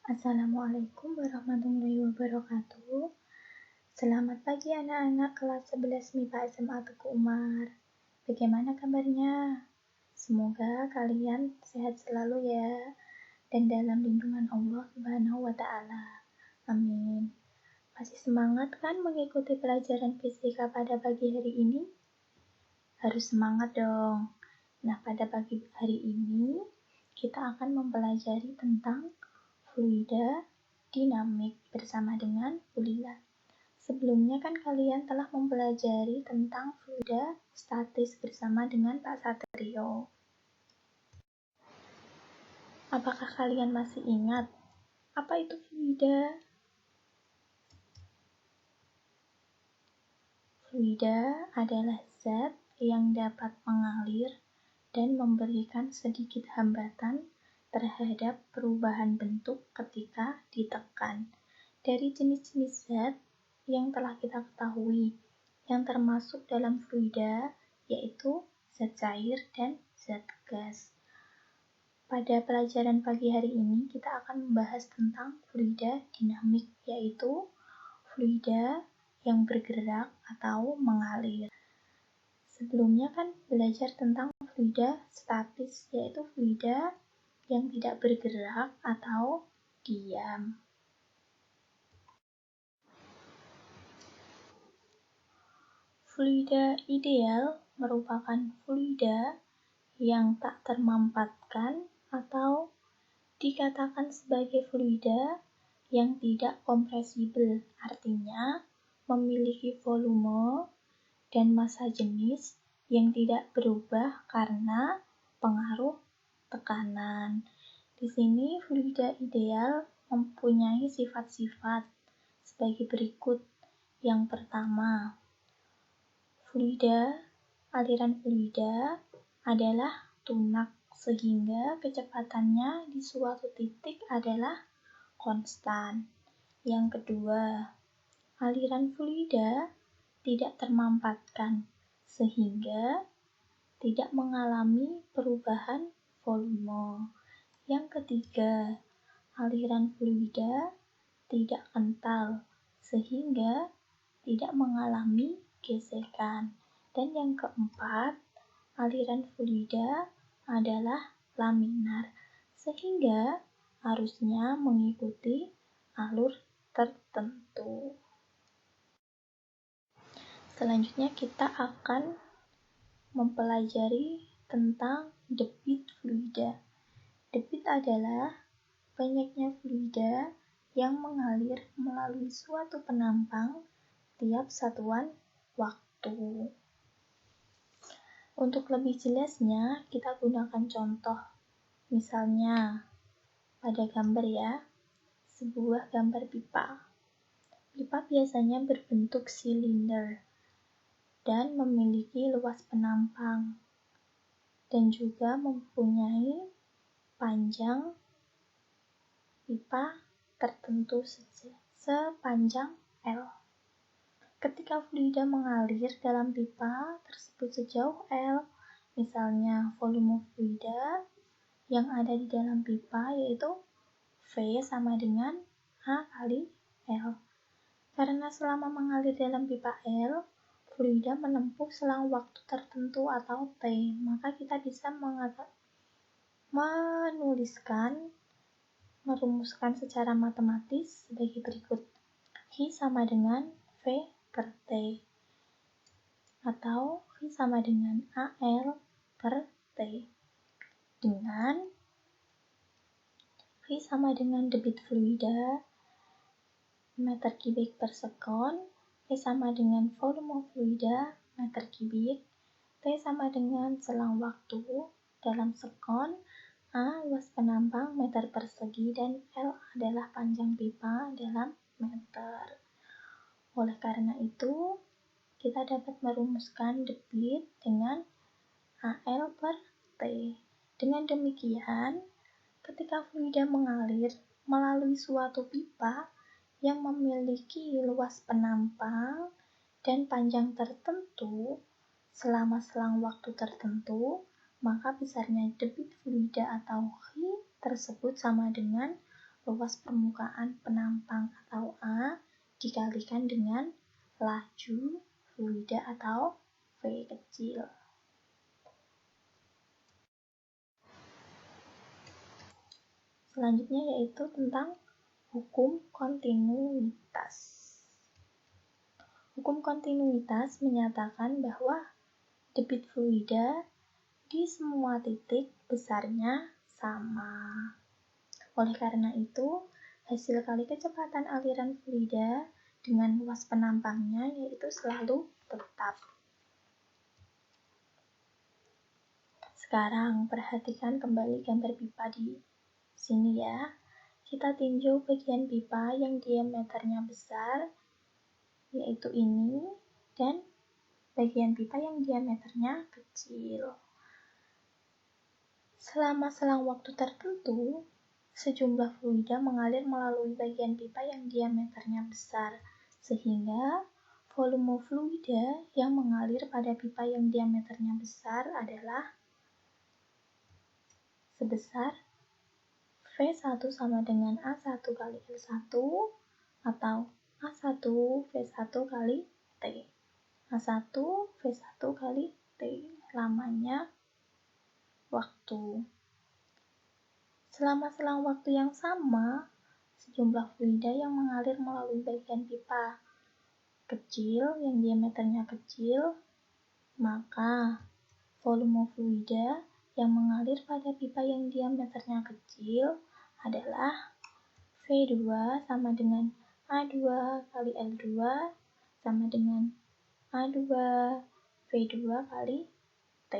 Assalamualaikum warahmatullahi wabarakatuh. Selamat pagi anak-anak kelas 11 MIPA SMA Teguh Umar. Bagaimana kabarnya? Semoga kalian sehat selalu ya, dan dalam lindungan Allah Subhanahu wa Ta'ala. Amin. Masih semangat kan mengikuti pelajaran fisika pada pagi hari ini? Harus semangat dong. Nah, pada pagi hari ini kita akan mempelajari tentang fluida dinamik bersama dengan Bu Lila. Sebelumnya kan kalian telah mempelajari tentang fluida statis bersama dengan Pak Satrio. Apakah kalian masih ingat apa itu fluida? Fluida adalah zat yang dapat mengalir dan memberikan sedikit hambatan terhadap perubahan bentuk ketika ditekan. Dari jenis-jenis zat yang telah kita ketahui, yang termasuk dalam fluida, yaitu zat cair dan zat gas. Pada pelajaran pagi hari ini, kita akan membahas tentang fluida dinamik, yaitu fluida yang bergerak atau mengalir. Sebelumnya kan belajar tentang fluida statis, yaitu fluida yang tidak bergerak atau diam. Fluida ideal merupakan fluida yang tak termampatkan atau dikatakan sebagai fluida yang tidak kompresibel, artinya memiliki volume dan massa jenis yang tidak berubah karena pengaruh tekanan. Di sini fluida ideal mempunyai sifat-sifat sebagai berikut. Yang pertama, aliran fluida adalah tunak sehingga kecepatannya di suatu titik adalah konstan. Yang kedua, aliran fluida tidak termampatkan sehingga tidak mengalami perubahan volume. Yang ketiga, aliran fluida tidak kental sehingga tidak mengalami gesekan. Dan yang keempat, aliran fluida adalah laminar sehingga arusnya mengikuti alur tertentu. Selanjutnya kita akan mempelajari tentang debit fluida. Debit adalah banyaknya fluida yang mengalir melalui suatu penampang tiap satuan waktu. Untuk lebih jelasnya, kita gunakan contoh. Misalnya, pada gambar ya, sebuah gambar pipa. Pipa biasanya berbentuk silinder dan memiliki luas penampang dan juga mempunyai panjang pipa tertentu sepanjang L. Ketika fluida mengalir dalam pipa tersebut sejauh L, misalnya volume fluida yang ada di dalam pipa yaitu V sama dengan A kali L. Karena selama mengalir dalam pipa L, fluida menempuh selang waktu tertentu atau T, maka kita bisa merumuskan secara matematis sebagai berikut. V sama dengan V per T, atau V sama dengan AL per T, dengan V sama dengan debit fluida meter kubik per sekon, T sama dengan volume fluida meter kubik, T sama dengan selang waktu dalam sekon, A luas penampang meter persegi, dan L adalah panjang pipa dalam meter. Oleh karena itu, kita dapat merumuskan debit dengan AL per T. Dengan demikian, ketika fluida mengalir melalui suatu pipa yang memiliki luas penampang dan panjang tertentu selama selang waktu tertentu, maka besarnya debit fluida atau V tersebut sama dengan luas permukaan penampang atau A dikalikan dengan laju fluida atau V kecil. Selanjutnya yaitu tentang hukum kontinuitas. Hukum kontinuitas menyatakan bahwa debit fluida di semua titik besarnya sama. Oleh karena itu, hasil kali kecepatan aliran fluida dengan luas penampangnya yaitu selalu tetap. Sekarang perhatikan kembali gambar pipa di sini ya. Kita tinjau bagian pipa yang diameternya besar, yaitu ini, dan bagian pipa yang diameternya kecil. Selama selang waktu tertentu, sejumlah fluida mengalir melalui bagian pipa yang diameternya besar, sehingga volume fluida yang mengalir pada pipa yang diameternya besar adalah sebesar V1 sama dengan A1 kali L1 atau A1 V1 kali T. A1 V1 kali T, lamanya waktu. Selama selang waktu yang sama, sejumlah fluida yang mengalir melalui bagian pipa kecil yang diameternya kecil, maka volume fluida yang mengalir pada pipa yang diameternya kecil adalah V2 sama dengan A2 kali L2 sama dengan A2 V2 kali T.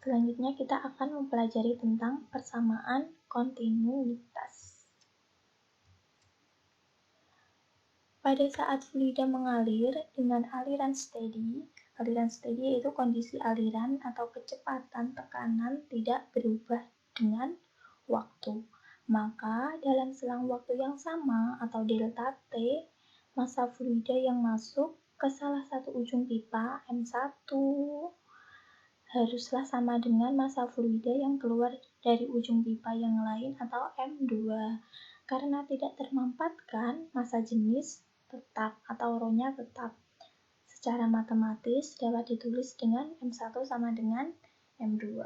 Selanjutnya kita akan mempelajari tentang persamaan kontinuitas. Pada saat fluida mengalir dengan aliran steady yaitu kondisi aliran atau kecepatan tekanan tidak berubah dengan waktu. Maka dalam selang waktu yang sama atau delta T, massa fluida yang masuk ke salah satu ujung pipa M1 haruslah sama dengan massa fluida yang keluar dari ujung pipa yang lain atau M2. Karena tidak termampatkan, massa jenis tetap atau ρ-nya tetap. Secara matematis dapat ditulis dengan M1 sama dengan M2.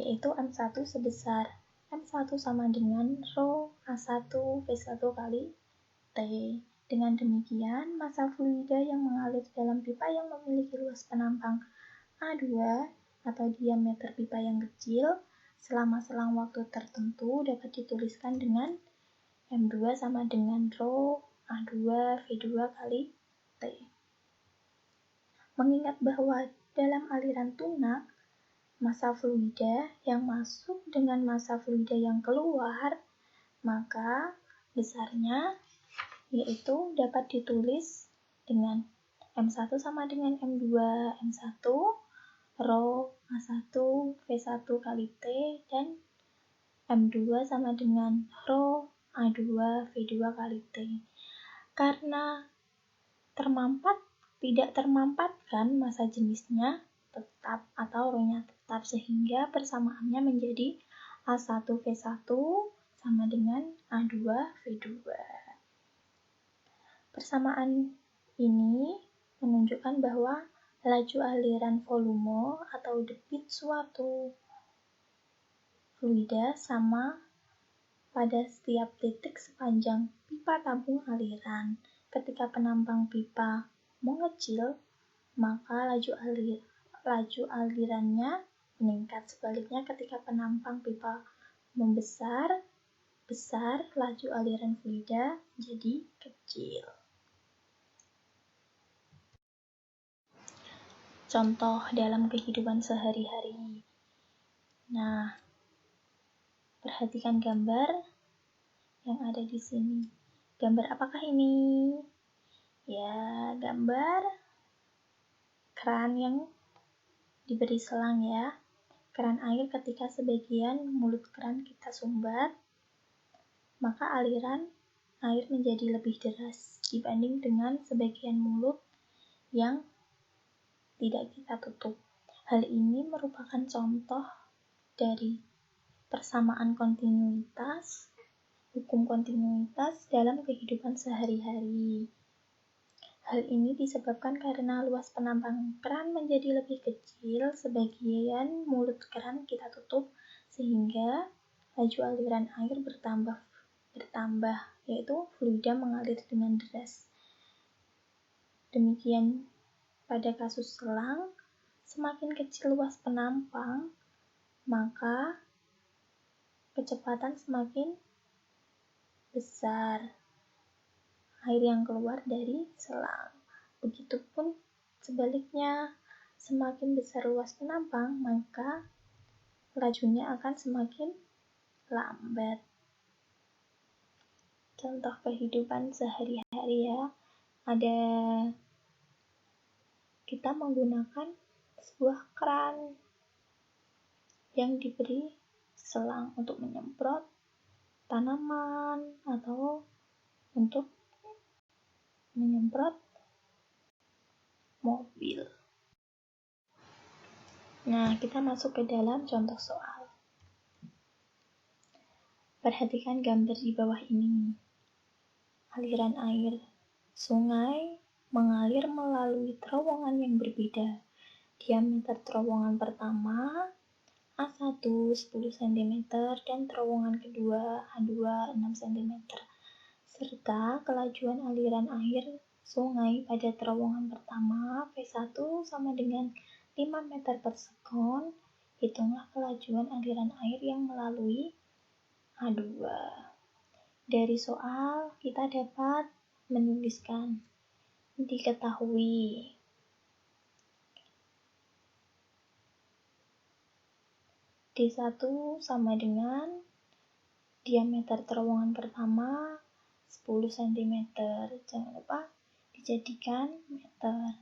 Yaitu M1 sebesar M1 sama dengan ρ A1 V1 kali T. Dengan demikian, massa fluida yang mengalir dalam pipa yang memiliki luas penampang A2 atau diameter pipa yang kecil selama selang waktu tertentu dapat dituliskan dengan M2 sama dengan ρ A2 V2 kali T. Mengingat bahwa dalam aliran tunak, massa fluida yang masuk dengan massa fluida yang keluar, maka besarnya yaitu dapat ditulis dengan M1 sama dengan M2, M1 ρ A1 V1 kali T, dan M2 sama dengan ρ A2 V2 kali T. Karena tidak termampatkan, massa jenisnya tetap atau ρ-nya tetap, sehingga persamaannya menjadi A1 V1 sama dengan A2 V2. Persamaan ini menunjukkan bahwa laju aliran volume atau debit suatu fluida sama pada setiap titik sepanjang pipa tabung aliran. Ketika penampang pipa mengecil, maka laju alirannya meningkat. Sebaliknya, ketika penampang pipa membesar, laju aliran fluida jadi kecil. Contoh dalam kehidupan sehari-hari. Nah, perhatikan gambar yang ada di sini. Gambar apakah ini? Ya, gambar keran yang diberi selang ya. Keran air ketika sebagian mulut keran kita sumbat, maka aliran air menjadi lebih deras dibanding dengan sebagian mulut yang tidak kita tutup. Hal ini merupakan contoh dari persamaan kontinuitas, hukum kontinuitas dalam kehidupan sehari-hari. Hal ini disebabkan karena luas penampang keran menjadi lebih kecil, sebagian mulut keran kita tutup, sehingga laju aliran air bertambah, yaitu fluida mengalir dengan deras. Demikian pada kasus selang, semakin kecil luas penampang, maka kecepatan semakin besar air yang keluar dari selang. Begitupun sebaliknya, semakin besar luas penampang, maka lajunya akan semakin lambat. Contoh kehidupan sehari-hari ya, ada kita menggunakan sebuah keran yang diberi selang untuk menyemprot tanaman atau untuk menyemprot mobil. Nah, kita masuk ke dalam contoh soal. Perhatikan gambar di bawah ini. Aliran air sungai mengalir melalui terowongan yang berbeda. Diameter terowongan pertama A1 10 cm dan terowongan kedua A2 6 cm. Serta kelajuan aliran air sungai pada terowongan pertama V1 sama dengan 5 meter per sekon. Hitunglah kelajuan aliran air yang melalui A2. Dari soal kita dapat menuliskan diketahui D1 sama dengan diameter terowongan pertama 10 cm. Jangan lupa dijadikan meter.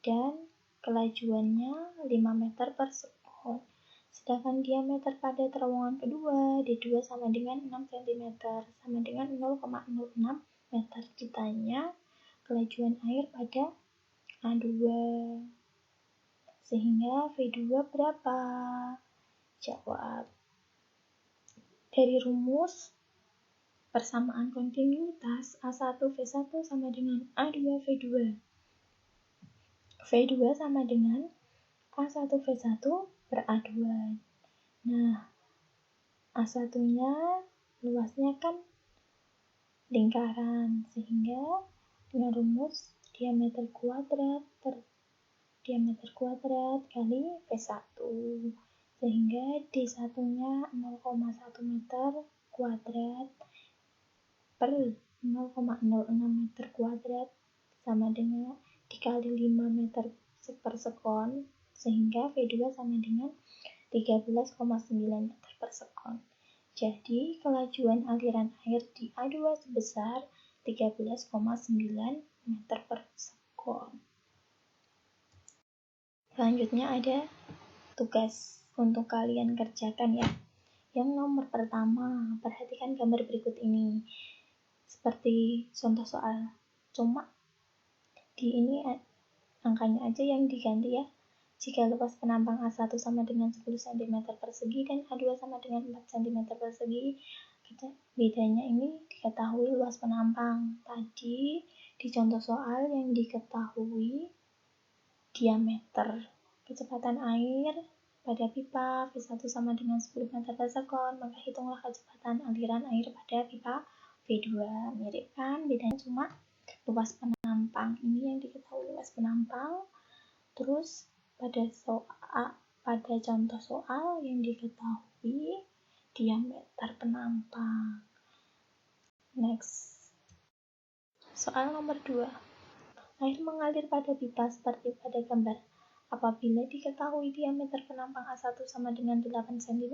Dan kelajuannya 5 meter per sekon. Sedangkan diameter pada terowongan kedua, D2 sama dengan 6 cm, sama dengan 0,06 meter. Ditanya kelajuan air pada A2. Sehingga V2 berapa? Jawab. Dari rumus persamaan kontinuitas A1 V1 sama dengan A2 V2. V2 sama dengan A1 V1 per A2. Nah, A1-nya luasnya kan lingkaran, sehingga dengan rumus diameter kuadrat per diameter kuadrat kali V1. Sehingga D1-nya 0,1 meter kuadrat per 0,06 meter kuadrat sama dengan dikali 5 meter per sekon, sehingga V2 sama dengan 13,9 meter per sekon. Jadi kelajuan aliran air di A2 sebesar 13,9 meter per sekon. Selanjutnya ada tugas untuk kalian kerjakan ya. Yang nomor pertama, perhatikan gambar berikut ini. Seperti contoh soal, cuma di ini angkanya aja yang diganti ya. Jika luas penampang A1 sama dengan 10 cm persegi dan A2 sama dengan 4 cm persegi, bedanya ini diketahui luas penampang. Tadi di contoh soal yang diketahui diameter. Kecepatan air pada pipa V1 sama dengan 10 meter per sekon, maka hitunglah kecepatan aliran air pada pipa V2. Mirip kan? Bedanya cuma luas penampang. Ini yang diketahui luas penampang. Terus pada contoh soal yang diketahui diameter penampang. Next. Soal nomor 2. Air mengalir pada pipa seperti pada gambar. Apabila diketahui diameter penampang A1 sama dengan 8 cm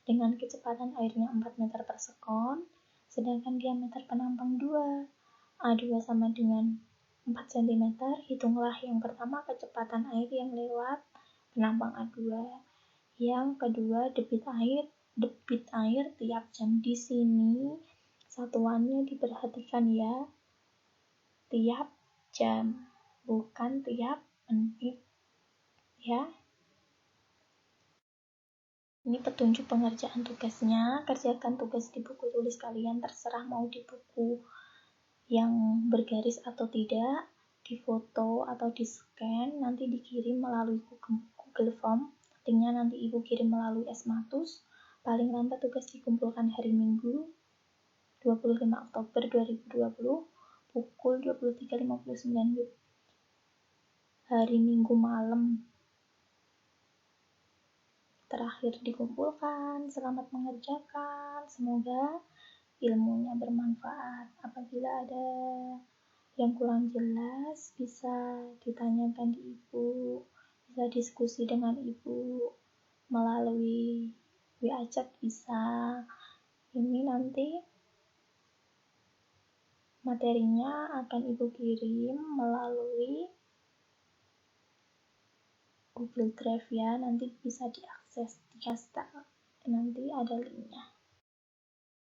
dengan kecepatan airnya 4 meter per sekon, sedangkan diameter penampang 2 A2 sama dengan 4 cm, hitunglah yang pertama kecepatan air yang lewat penampang A2. Yang kedua debit air tiap jam. Di sini satuannya diperhatikan ya. Tiap jam, bukan tiap menit ya. Ini petunjuk pengerjaan tugasnya. Kerjakan tugas di buku tulis kalian, terserah mau di buku yang bergaris atau tidak, di foto atau di scan, nanti dikirim melalui Google Form. Linknya nanti Ibu kirim melalui Esmatus. Paling lambat tugas dikumpulkan hari Minggu 25 Oktober 2020 pukul 23.59 WIB. Hari Minggu malam terakhir dikumpulkan. Selamat mengerjakan. Semoga ilmunya bermanfaat. Apabila ada yang kurang jelas, bisa ditanyakan di Ibu, bisa diskusi dengan Ibu melalui WA chat bisa. Ini nanti materinya akan Ibu kirim melalui Google Drive ya, nanti bisa diakses di Hasta, nanti ada linknya.